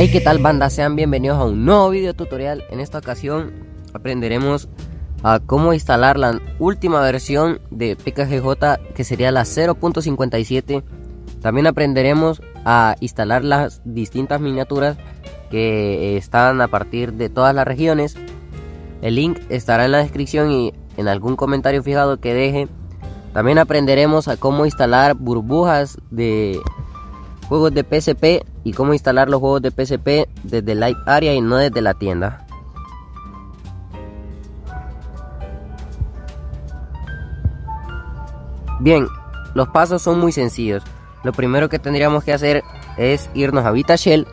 Hey, ¿qué tal, banda? Sean bienvenidos a un nuevo video tutorial. En esta ocasión aprenderemos a cómo instalar la última versión de PKGJ, que sería la 0.57. También aprenderemos a instalar las distintas miniaturas que están a partir de todas las regiones. El link estará en la descripción y en algún comentario fijado que deje. También aprenderemos a cómo instalar burbujas de juegos de PSP y cómo instalar los juegos de PSP desde Live Area y no desde la tienda. Bien, los pasos son muy sencillos. Lo primero que tendríamos que hacer es irnos a VitaShell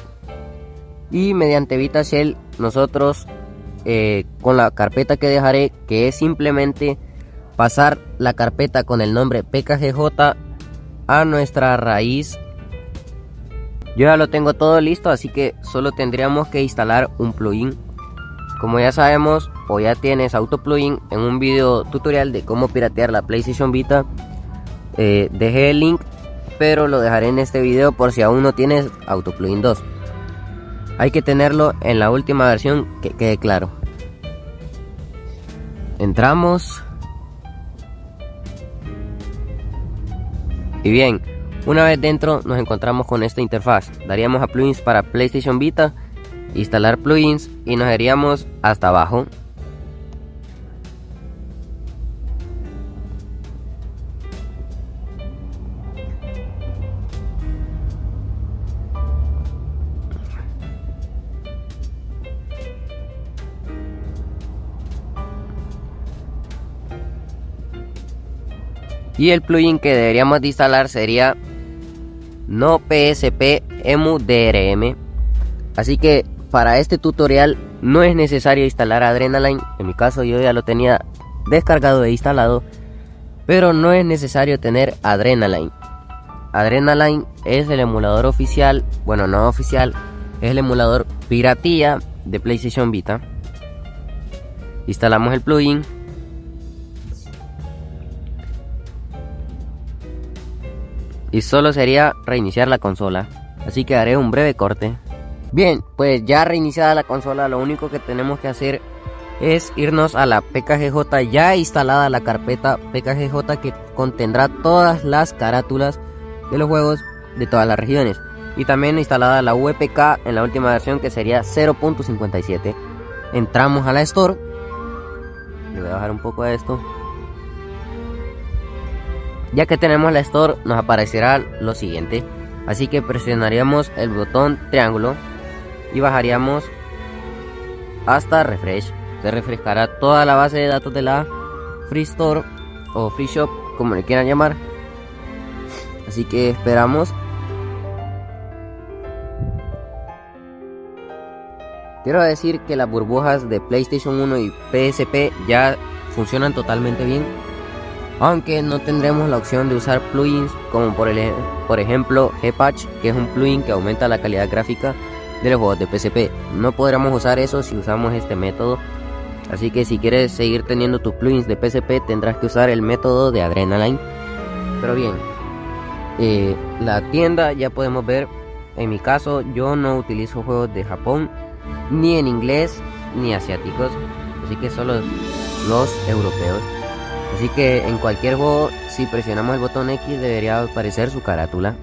y mediante VitaShell nosotros con la carpeta que dejaré, que es simplemente pasar la carpeta con el nombre PKGJ a nuestra raíz. Yo ya lo tengo todo listo, así que solo tendríamos que instalar un plugin. Como ya sabemos, o ya tienes AutoPlugin en un video tutorial de cómo piratear la PlayStation Vita, dejé el link, pero lo dejaré en este video por si aún no tienes AutoPlugin 2. Hay que tenerlo en la última versión, que quede claro. Entramos. Y bien, una vez dentro nos encontramos con esta interfaz. Daríamos a plugins para PlayStation Vita, instalar plugins y nos iríamos hasta abajo. Y el plugin que deberíamos de instalar sería No PSP Emu DRM. Así que para este tutorial no es necesario instalar Adrenaline. En mi caso yo ya lo tenía descargado e instalado, pero no es necesario tener Adrenaline. Adrenaline es el emulador oficial, bueno, no oficial, es el emulador piratilla de PlayStation Vita. Instalamos el plugin. Y solo sería reiniciar la consola. Así que haré un breve corte. Bien, pues ya reiniciada la consola, lo único que tenemos que hacer es irnos a la PKGJ ya instalada, la carpeta PKGJ que contendrá todas las carátulas de los juegos de todas las regiones. Y también instalada la VPK en la última versión, que sería 0.57. Entramos a la Store. Le voy a bajar un poco a esto. Ya que tenemos la Store, nos aparecerá lo siguiente. Así que presionaríamos el botón triángulo y bajaríamos hasta Refresh. Se refrescará toda la base de datos de la Free Store o Free Shop, como le quieran llamar. Así que esperamos. Quiero decir que las burbujas de PlayStation 1 y PSP ya funcionan totalmente bien, aunque no tendremos la opción de usar plugins como por ejemplo Gpatch, que es un plugin que aumenta la calidad gráfica de los juegos de PSP. No podremos usar eso si usamos este método, así que si quieres seguir teniendo tus plugins de PSP tendrás que usar el método de Adrenaline. Pero bien, la tienda ya podemos ver. En mi caso yo no utilizo juegos de Japón, ni en inglés ni asiáticos, así que solo los europeos. Así que en cualquier juego, si presionamos el botón X, debería aparecer su carátula.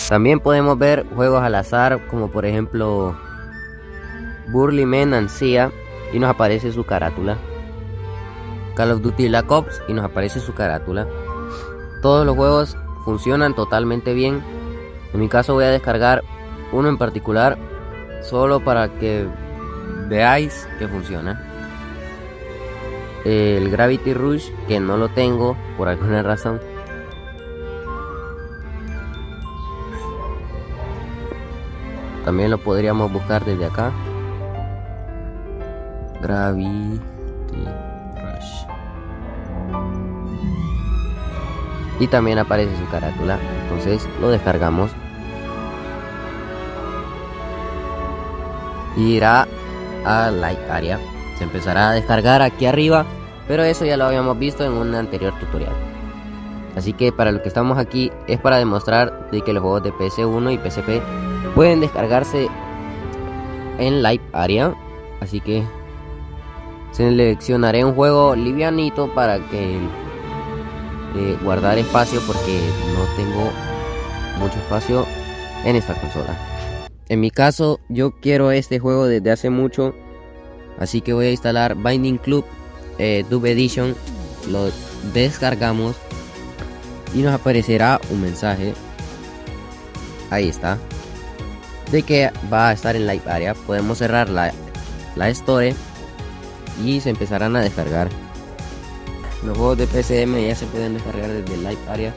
También podemos ver juegos al azar, como por ejemplo Burly Men and Sia, y nos aparece su carátula. Call of Duty Black Ops y nos aparece su carátula. Todos los juegos funcionan totalmente bien. En mi caso voy a descargar uno en particular, solo para que veáis que funciona. El Gravity Rush, que no lo tengo por alguna razón. También lo podríamos buscar desde acá. Gravity Rush. Y también aparece su carátula. Entonces lo descargamos. Y irá a Light Area. Se empezará a descargar aquí arriba, pero eso ya lo habíamos visto en un anterior tutorial. Así que para lo que estamos aquí es para demostrar de que los juegos de PS1 y PSP pueden descargarse en Live Area. Así que seleccionaré un juego livianito para que guardar espacio, porque no tengo mucho espacio en esta consola. En mi caso, yo quiero este juego desde hace mucho, así que voy a instalar Binding Club Dub Edition. Lo descargamos y nos aparecerá un mensaje, ahí está, de que va a estar en Live Area. Podemos cerrar la Store y se empezarán a descargar. Los juegos de PCM ya se pueden descargar desde Live Area,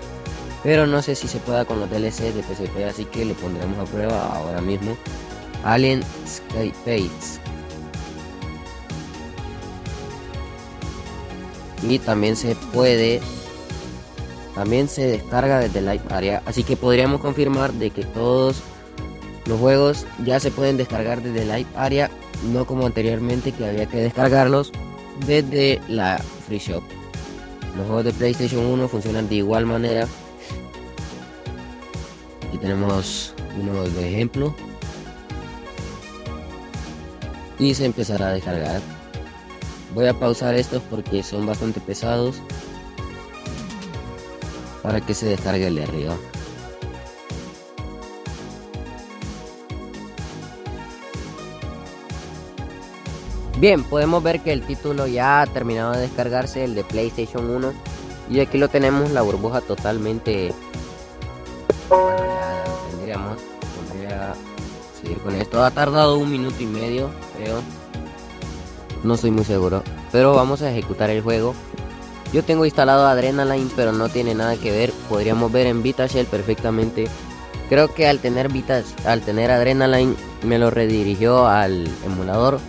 pero no sé si se pueda con los DLC de PSP, así que le pondremos a prueba ahora mismo Alien Escapades. Y también se descarga desde Live Area, así que podríamos confirmar de que todos los juegos ya se pueden descargar desde Live Area, no como anteriormente que había que descargarlos desde la Free Shop. Los juegos de PlayStation 1 funcionan de igual manera. Aquí tenemos uno de ejemplo y se empezará a descargar. Voy a pausar estos porque son bastante pesados, para que se descargue el de arriba. Bien, podemos ver que el título ya ha terminado de descargarse, el de PlayStation 1, y aquí lo tenemos, la burbuja totalmente. Bueno, ya lo tendríamos. Voy a seguir con esto. Ha tardado 1 minuto y medio, creo. No estoy muy seguro, pero vamos a ejecutar el juego. Yo tengo instalado Adrenaline, pero no tiene nada que ver. Podríamos ver en VitaShell perfectamente. Creo que al tener Adrenaline me lo redirigió al emulador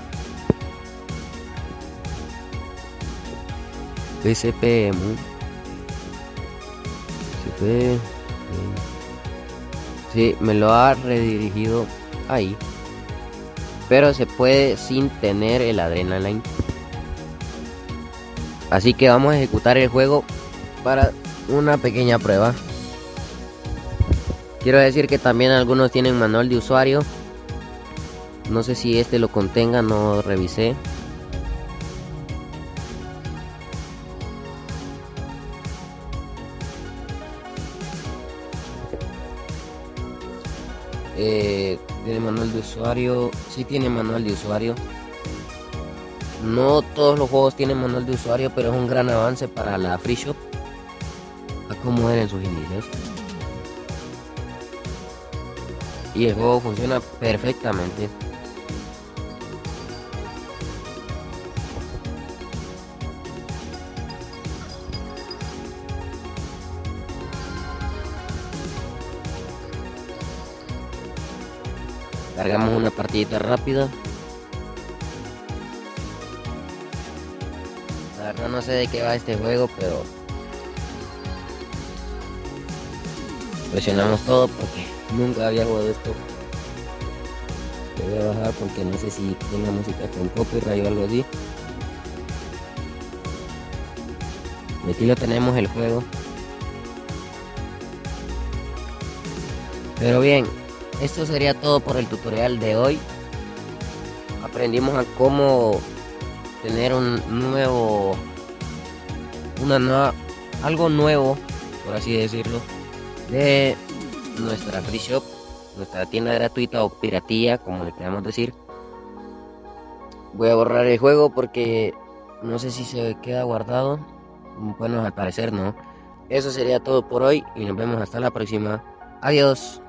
PSP. Sí, me lo ha redirigido ahí, pero se puede sin tener el Adrenaline. Así que vamos a ejecutar el juego para una pequeña prueba. Quiero decir que también algunos tienen manual de usuario. No sé si este lo contenga, no revisé. Tiene manual de usuario. Sí tiene manual de usuario. No todos los juegos tienen manual de usuario, pero es un gran avance para la Free Shop a como era en sus inicios. Y el juego funciona perfectamente. Cargamos una partidita rápida. La verdad no sé de qué va este juego, pero presionamos todo porque nunca había jugado esto. Lo voy a bajar porque no sé si tenga música con copyright o algo así. Y aquí lo tenemos, el juego. Pero bien, esto sería todo por el tutorial de hoy. Aprendimos a cómo tener algo nuevo, por así decirlo, de nuestra Free Shop, nuestra tienda gratuita o piratilla, como le queramos decir. Voy a borrar el juego porque no sé si se queda guardado. Bueno, al parecer no. Eso sería todo por hoy y nos vemos hasta la próxima. Adiós.